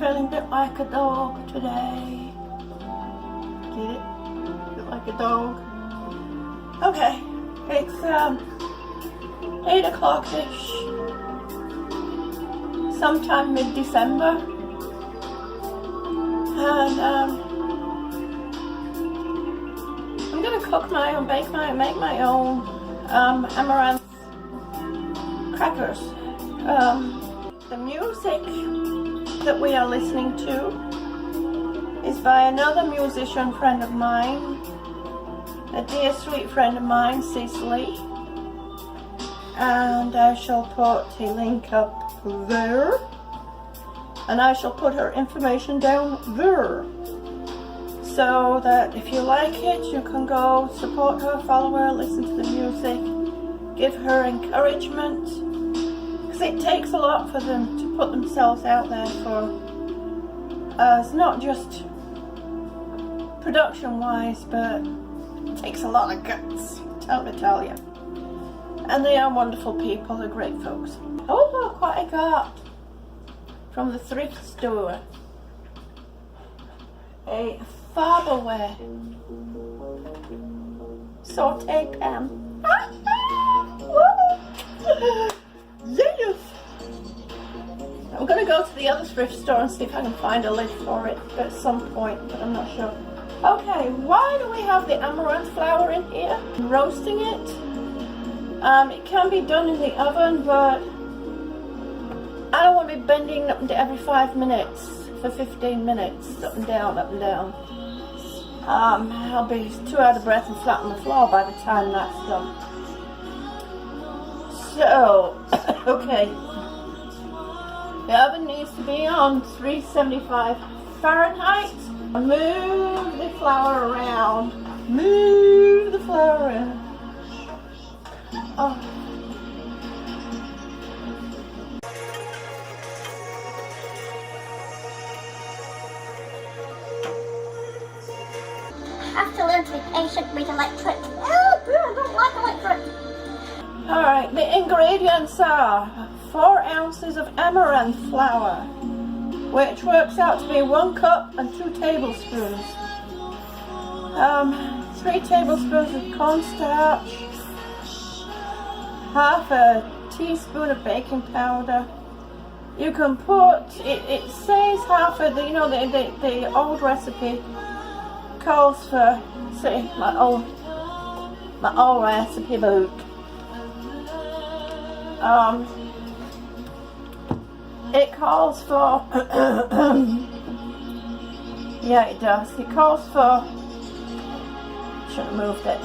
feeling a bit like a dog today. Get it? A bit like a dog. Okay, it's 8 o'clock-ish. Sometime mid-December. And I'm gonna cook my own, make my own Amaranth Crackers. The music that we are listening to is by another musician friend of mine, a dear sweet friend of mine, Cecilee, and I shall put a link up there, and I shall put her information down there, so that if you like it, you can go support her, follow her, listen to the music, give her encouragement. It takes a lot for them to put themselves out there for us, not just production wise, but it takes a lot of guts, let me tell you. And they are wonderful people, they're great folks. Oh, look what I got from the thrift store. A Farberware saute pan. Yes! I'm going to go to the other thrift store and see if I can find a lid for it at some point, but I'm not sure. Okay, why do we have the amaranth flour in here? I'm roasting it. It can be done in the oven, but I don't want to be bending up and down every 5 minutes for 15 minutes, up and down, up and down. I'll be too out of breath and flat on the floor by the time that's done. So, okay, the oven needs to be on 375 Fahrenheit. Move the flour around. Move the flour around. Oh. I have to learn to be patient with electric. Oh, I don't like electric. Alright, the ingredients are 4 ounces of amaranth flour, which works out to be 1 cup and 2 tablespoons. 3 tablespoons of cornstarch, half a teaspoon of baking powder. You can put, it says half of the, you know, the old recipe calls for, say, my old recipe book. It calls for, yeah it does, it calls for, should have moved it,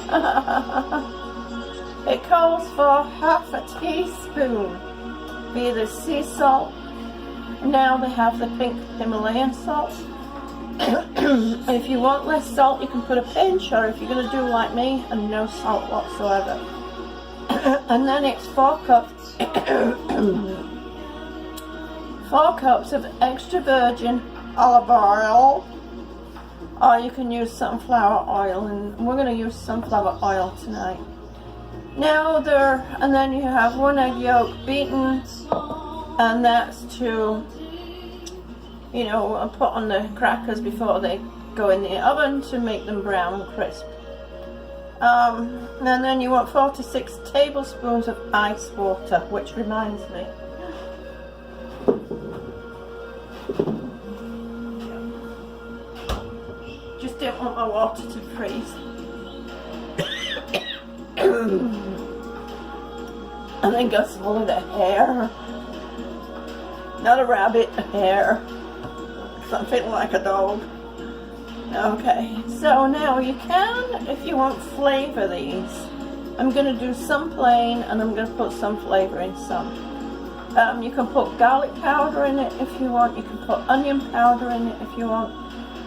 it calls for half a teaspoon of either sea salt, now they have the pink Himalayan salt. If you want less salt you can put a pinch, or if you're going to do like me and no salt whatsoever. And then it's 4 cups 4 cups of extra virgin olive oil, or you can use sunflower oil, and we're going to use sunflower oil tonight. Now and then you have 1 egg yolk beaten, and that's to, you know, put on the crackers before they go in the oven to make them brown and crisp. And then you want 4 to 6 tablespoons of ice water, which reminds me. Just don't want my water to freeze. And then go swallow the hare. Not a rabbit, a hare. Something like a dog. Okay, so now you can, if you want, flavor these. I'm going to do some plain and I'm going to put some flavor in some. You can put garlic powder in it if you want. You can put onion powder in it if you want.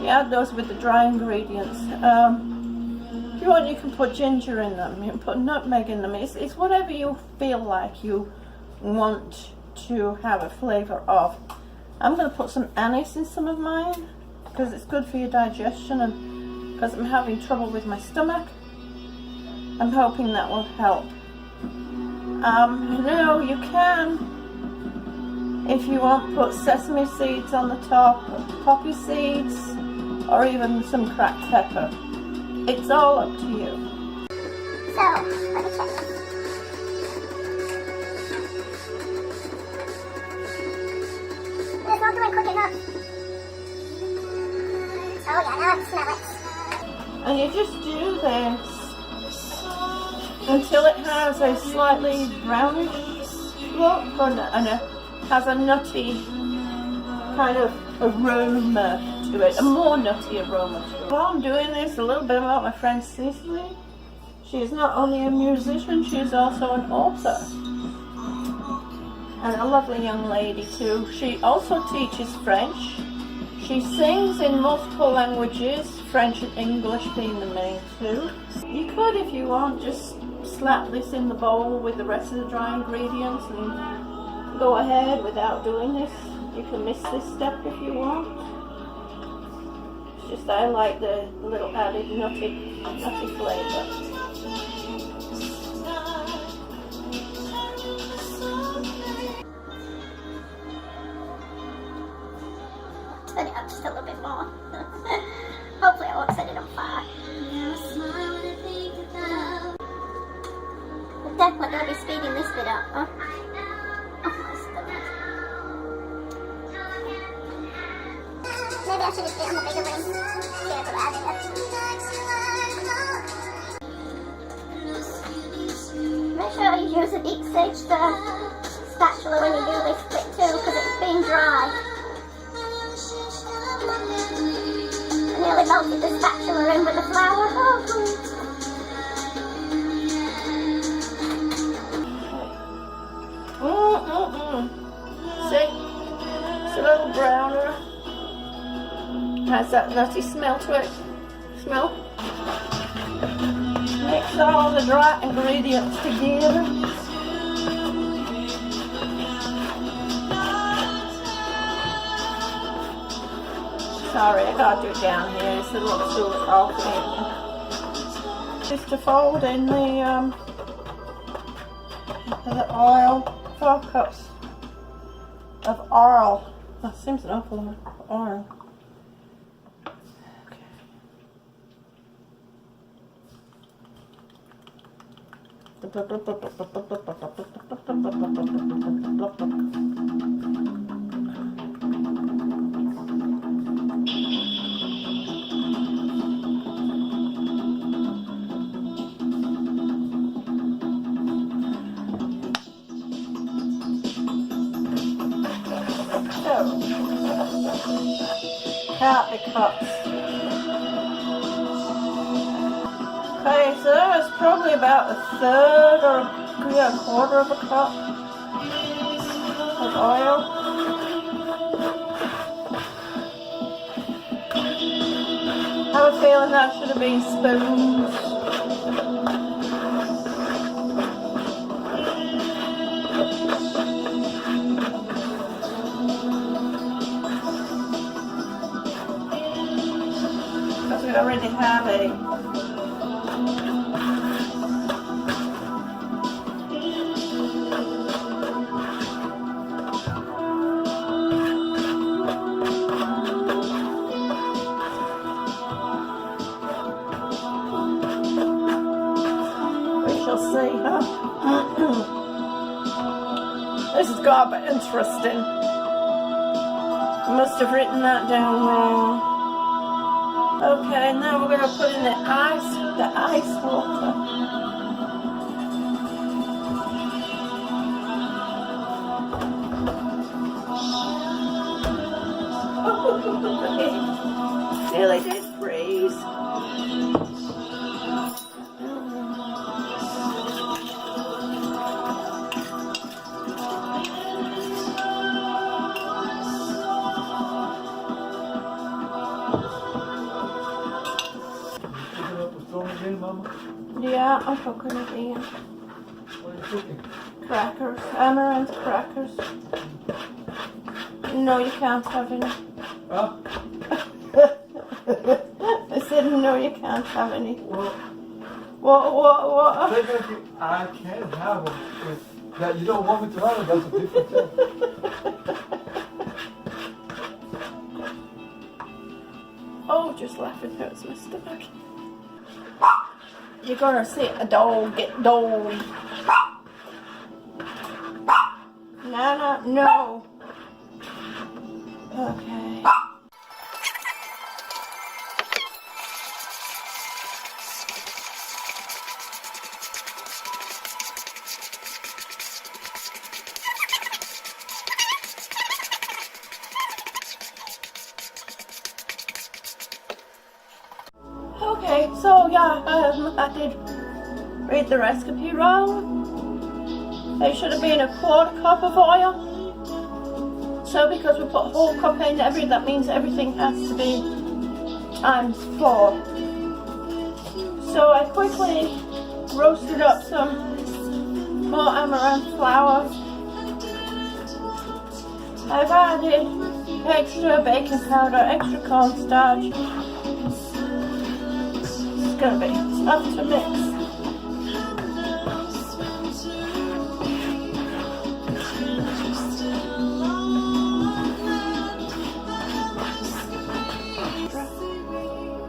You add those with the dry ingredients. If you want, you can put ginger in them. You can put nutmeg in them. It's whatever you feel like you want to have a flavor of. I'm going to put some anise in some of mine, because it's good for your digestion, and because I'm having trouble with my stomach, I'm hoping that will help. Now you can, If you want, put sesame seeds on the top, poppy seeds, or even some cracked pepper. It's all up to you. So, let me check. It's not doing quick enough. Oh yeah, now I can smell it. And you just do this until it has a slightly brownish look and has a nutty kind of aroma to it, a more nutty aroma to it. While I'm doing this, a little bit about my friend Cecilee. She is not only a musician, she is also an author. And a lovely young lady too. She also teaches French. She sings in multiple languages, French and English being the main two. You could, if you want, just slap this in the bowl with the rest of the dry ingredients and go ahead without doing this. You can miss this step if you want. It's just I like the little added nutty flavour. Turn it up just a little bit more. Hopefully I won't set it on fire. I'm definitely going to be speeding this bit up, huh? Oh my stomach. Maybe I should just get on the bigger ring. Yeah, but adding it. Make sure you use a deep sage spatula when you do this bit too, because it's been dry. I nearly melted the spatula in with the flour. Oh, See? It's a little browner. Has that nutty smell to it. Smell? Mix all the dry ingredients together. Sorry, I gotta do it down here. It's a little too off. Just to fold in the oil. 4 cups of oil. That seems an awful lot of oil. Count the cups. Okay, so that was probably about a third or a quarter of a cup of oil. I have a feeling that should have been spoons. We already have a we shall see, huh? This is gonna be interesting. I must have written that down wrong. Okay, now we're going to put in the ice water. Nearly did freeze. Yeah, I'm cooking it in. What are you cooking? Crackers, Amaranth Crackers. No, you can't have any. Huh? I said no, you can't have any. Well, What? technically I can have them with Yeah, you don't want me to have it, that's a different thing. Oh, just laughing hurts my stomach. You're gonna see a dog get dog. Nana, no. Okay. Okay, so yeah, I did read the recipe wrong. It should have been a quarter cup of oil. So because we put whole cup in, that means everything has to be ×4. So I quickly roasted up some more amaranth flour. I've added extra baking powder, extra cornstarch. It's gonna be tough to mix.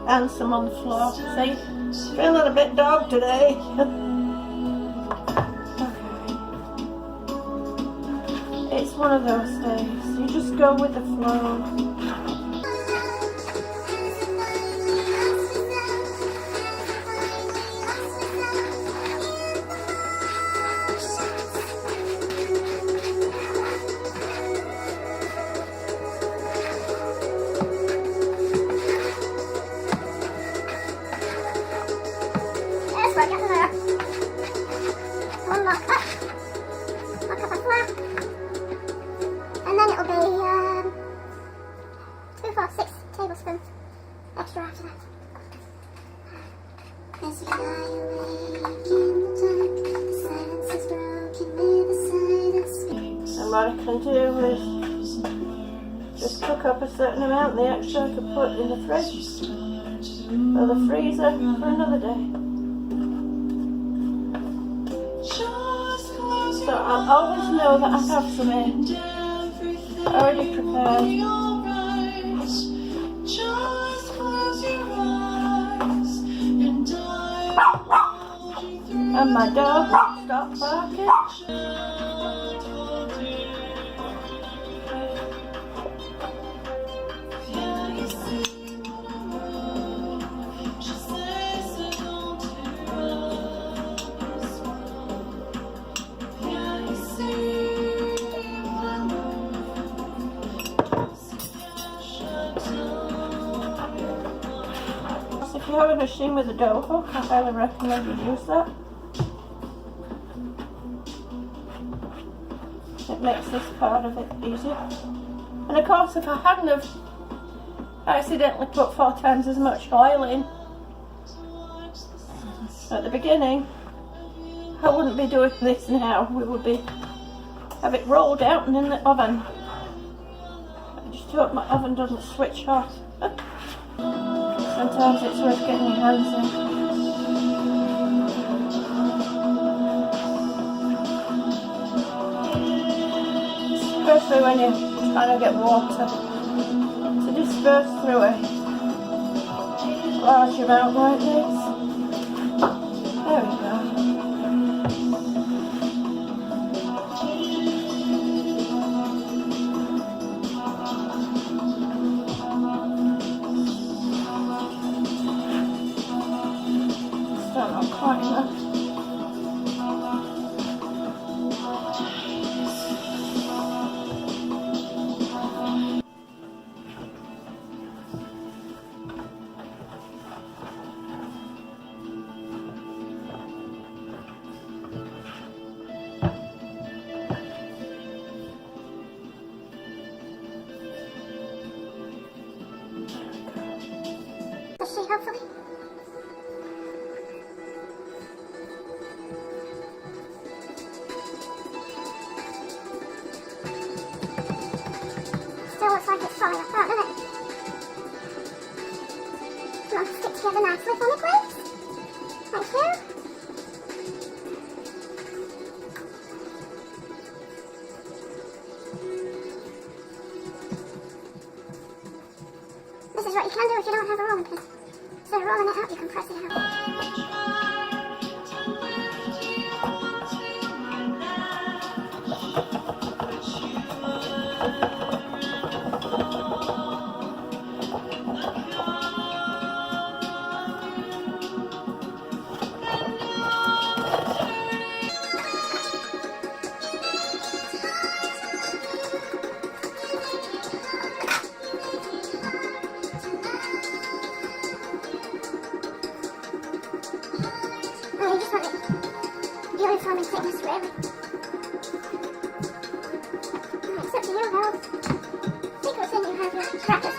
And some on the floor. See, feeling a bit dog today. Okay. It's one of those days. You just go with the flow. One more cup. 1 cup of flour. And then it'll be 2, 4, 6 tablespoons extra after that. As you lie awake in the dark, the silence is broken with a sigh that speaks. And what I can do is just cook up a certain amount, the extra I could put in the fridge or the freezer for another day. So I'll always know that I have some in already prepared. And my dog will stop barking. If you have a machine with a dough hook, I highly recommend you use that. It makes this part of it easier. And of course, if I hadn't have accidentally put 4 times as much oil in at the beginning, I wouldn't be doing this now. We would be have it rolled out and in the oven. I just hope my oven doesn't switch off. Sometimes it's worth getting your hands in. Especially when you're trying to get water to disperse through a large amount like this. There we go. Still not quite enough. Does she hopefully? Still looks like it's falling apart, doesn't it? Come on, stick together nicely for me, please. Thank you. rolling it out, you can press it out. Oh, you just want it uniform and thickness, really. It's up to you, though. Secret thing you have your crackers.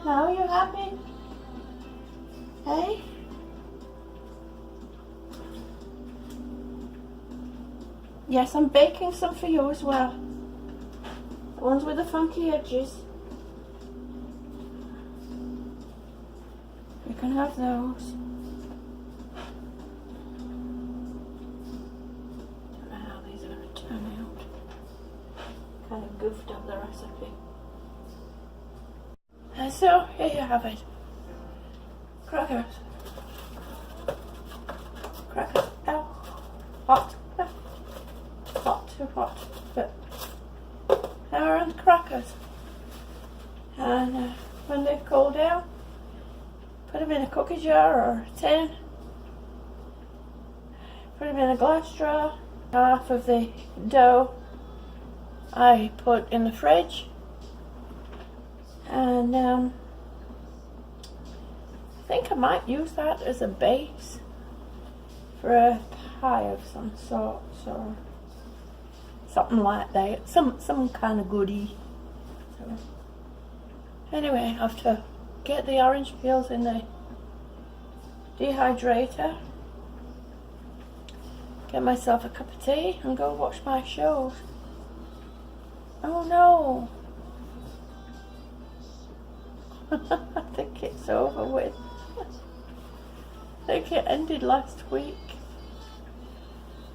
Now you happy? Hey? Yes, I'm baking some for you as well. The ones with the funky edges. You can have those. Don't know how these are going to turn out. Kind of goofed up the recipe. And so, here you have it. Crackers. Crackers. Ow. Hot. Hot, too hot. But Amaranth Crackers. And when they cool down, put them in a cookie jar or a tin. Put them in a glass jar. Half of the dough I put in the fridge. And I think I might use that as a base for a pie of some sort, or something like that. Some kind of goodie. So, anyway, I have to get the orange peels in the dehydrator, get myself a cup of tea, and go watch my shows. Oh no! I think it's over with. I think it ended last week.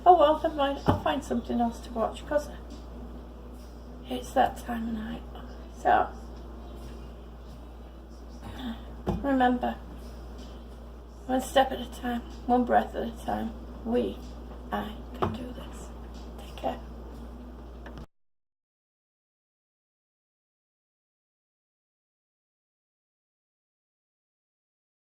Oh well, never mind. I'll find something else to watch because it's that time of night. So, remember, one step at a time, one breath at a time, I can do this.